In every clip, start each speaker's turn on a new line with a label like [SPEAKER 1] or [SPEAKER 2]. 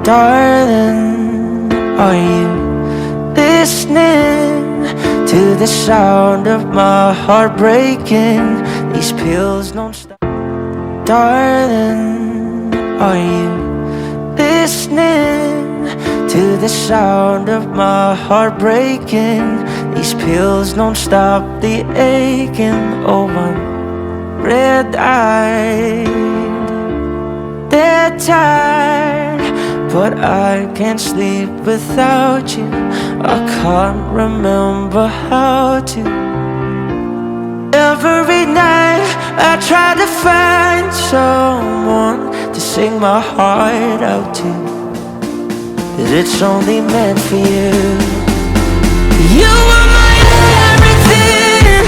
[SPEAKER 1] Darling, are you listening to the sound of my heart breaking? These pills don't stop. Darling, are you listening to the sound of my heart breaking? These pills don't stop the aching. Oh, I'm red-eyed, dead tired, but I can't sleep without you. I can't remember how to. Every night I try to find someone to sing my heart out to, but it's only meant for you. You were my everything.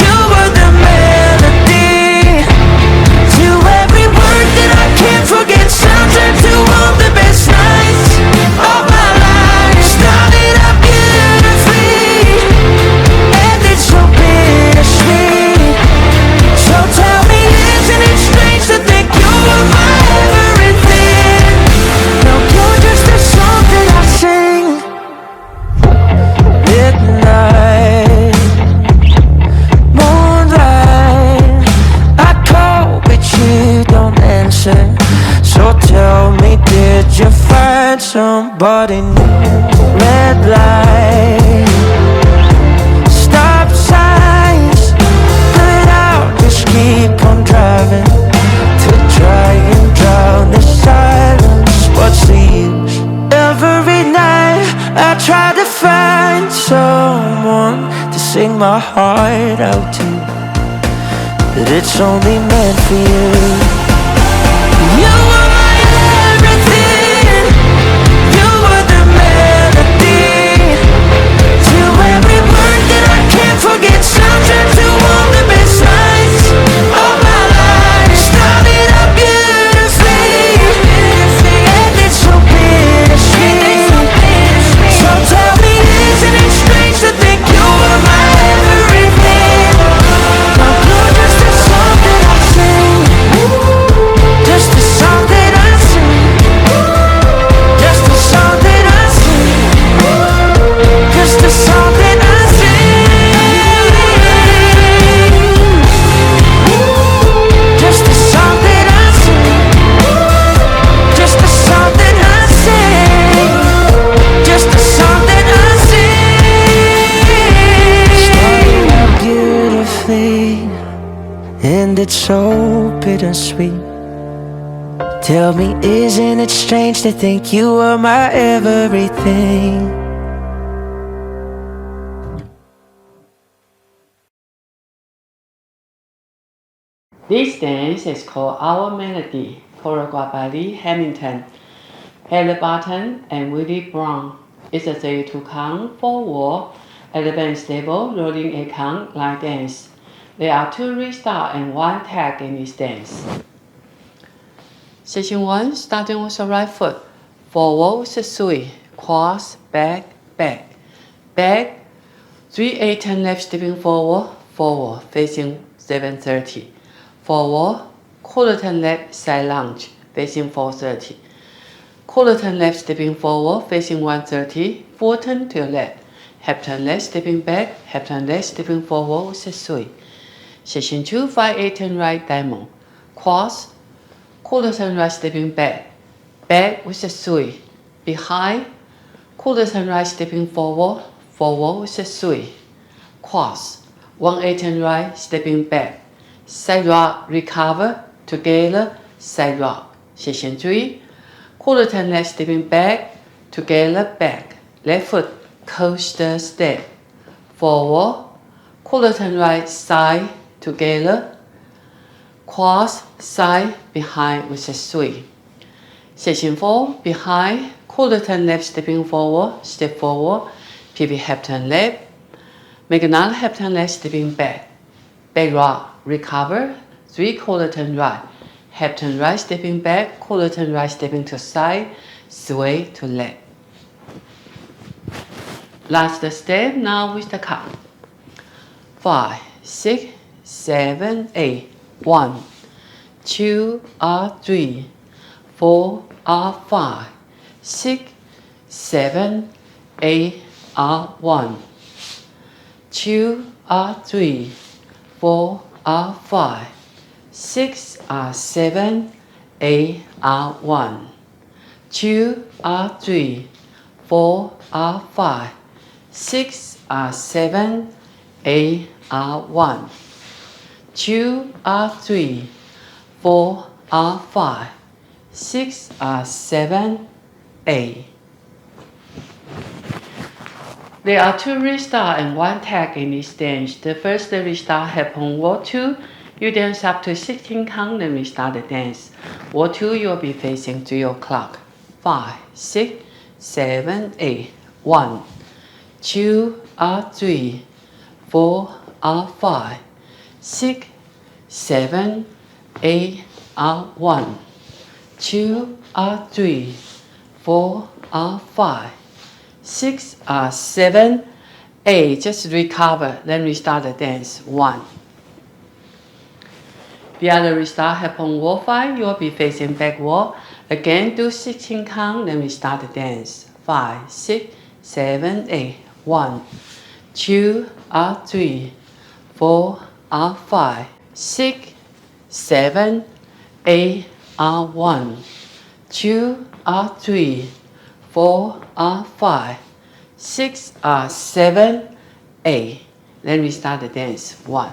[SPEAKER 1] You were the melody to every word that I can't forget. Soundtrack to all the best nights of my life. Started out beautifully, and it's so bittersweet. So tell me, isn't it strange to think you were my everything? No, you're just a song that I sing. Midnight, moonlight, I call but you don't answer. So tell me, did you find somebody new? Red light, stop signs, but I'll just keep on driving to try and drown the silence. What's the use? Every night I try to find someone to sing my heart out to, but it's only meant for you. You were my everything. You were the melody to every word that I can't forget. Soundtrack to all the best nights of my life. Started out beautifully, and it's so bittersweet. So tell me, isn't it strange to think you were my everything? Now you're just a song that I sing, just a song that I sing, just a song that I sing, just a song that I sing, just a song that I sing, just a song that I sing, just a song that I sing. Starting out beautifully, and it's so bittersweet. Tell me, isn't it strange to think you were my everything?
[SPEAKER 2] This dance is called Our Melody, choreographed by Lee Hamilton, Haley Barton, and Willie Brown. It's a 32 count, forward, 11 stable, rolling 8 count, line dance. There are 2 restart and 1 tag in this dance. Section 1, starting with the right foot. Forward with the swing, cross, back, back, back. 3/8 turn left, stepping forward, forward, facing 730. Forward, quarter turn left, side lunge, facing 430. Quarter turn left, stepping forward, facing 130. Full turn to your left. Half turn left, stepping back. Half turn left, stepping forward with a swing. Section 2, 5/8 turn right, diamond. Cross, quarter turn right, stepping back. Back with a swing. Behind, quarter turn right, stepping forward, forward with a swing. Cross, 1/8 turn right, stepping back. Side rock, recover, together, side rock. Section 3, quarter turn left, stepping back, together, back. Left foot, coaster step. Forward, quarter turn right, side, together. Cross, side, behind with a swing. Section 4, behind, quarter turn left, stepping forward, step forward. Pivot half turn left. Make another half turn left, stepping back. Back rock, recover, 3/4 turn right. Half turn right, stepping back, quarter turn right, stepping to side, sway to left. Last step now with the count. 5, 6, 7, 8. 1, 2, 3, 4, 5. 6, 7, 8, R1. 2, R3, 4, R5, 6, R7, 8, R1. 2, R3, 4, R5, 6, R7, 8, R1. 2, R3, 4, R5, 6, R7, 8. There are 2 restart and 1 tag in this dance. The first restart happens wall 2. You dance up to 16 count, then restart the dance. Wall 2, you'll be facing 3 o'clock. 5, 6, 7, 8. 1, 2, R3, 4, R5, 6, 7, 8, R1. 2, R3, 4, R5, 6, R7, 8. Just recover, then restart the dance. 1. The other restart happens wall 5. You'll be facing back wall. Again, do 16 count, then restart the dance. 5, 6, 7, 8. 1, 2, R3, 4, R5, 6, 7, 8, R1. 2, R3, 4, R5, 6, R7, 8. Then we start the dance. 1.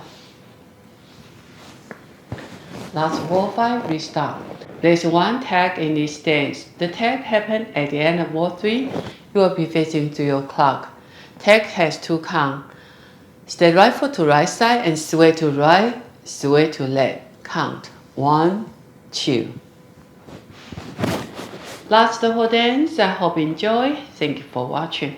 [SPEAKER 2] Last wall 5, restart. There's 1 tag in this dance. The tag happens at the end of wall 3. You will be facing 3 o'clock. Tag has 2 counts. Stay right foot to right side and sway to right, sway to left. Count. 1, 2. That's the whole dance. I hope you enjoy. Thank you for watching.